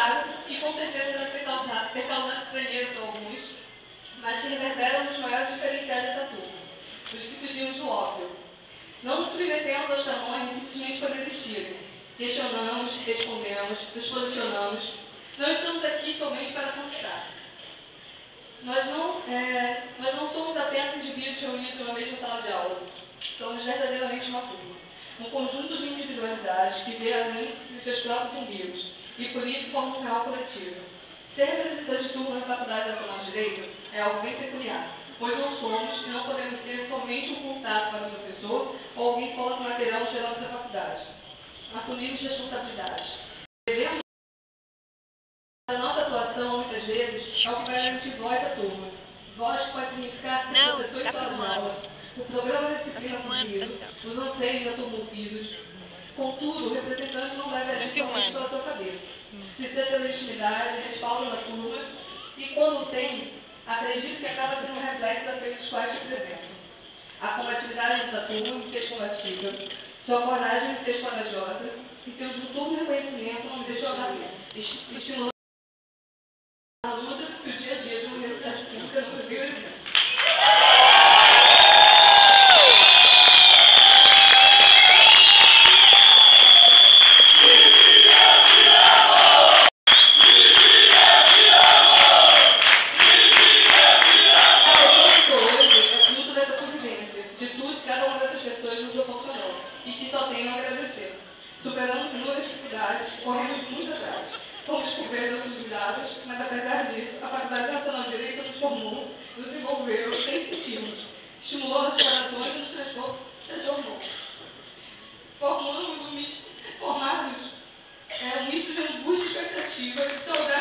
claro que com certeza deve ter causado estranheza para alguns, mas que reverberam nos maiores diferenciais dessa turma, os que fugimos do óbvio. Não nos submetemos aos canões simplesmente por existirem. Questionamos, respondemos, nos posicionamos. Não estamos aqui somente para constar. Nós não somos apenas indivíduos reunidos numa mesma sala de aula. Somos verdadeiramente uma turma. Um conjunto de individualidades que vê além dos seus próprios umbigos e, por isso, forma um real coletivo. Ser representante de turma na Faculdade Nacional de Direito é algo bem peculiar, pois não somos e não podemos ser somente um contato para o professor ou alguém que coloca material no geral da faculdade. Assumimos responsabilidades. Devemos. A nossa atuação, muitas vezes, é o que vai garantir voz à turma. Voz que pode significar o professor em sala de aula, o programa da disciplina cumprido, os anseios da turma ouvidos. Contudo, o representante não deve agir somente pela sua cabeça. Precisa ter legitimidade, respaldo da turma e, quando o tem, acredito que acaba sendo um reflexo daqueles dos quais se representam. A combatividade dessa turma me fez combativa, sua coragem me fez corajosa e seu turno reconhecimento não me deixou abater, estimulando a luta que o dia a dia de uma universidade pública no Brasil exige. Superamos inúmeras dificuldades, corremos muito atrás. Fomos por vezes autodidatas, mas apesar disso, a Faculdade Nacional de Direito nos formou, nos envolveu sem sentirmos, estimulou nossos corações e nos transformou. Formamos um misto de angústia, expectativa e saudade.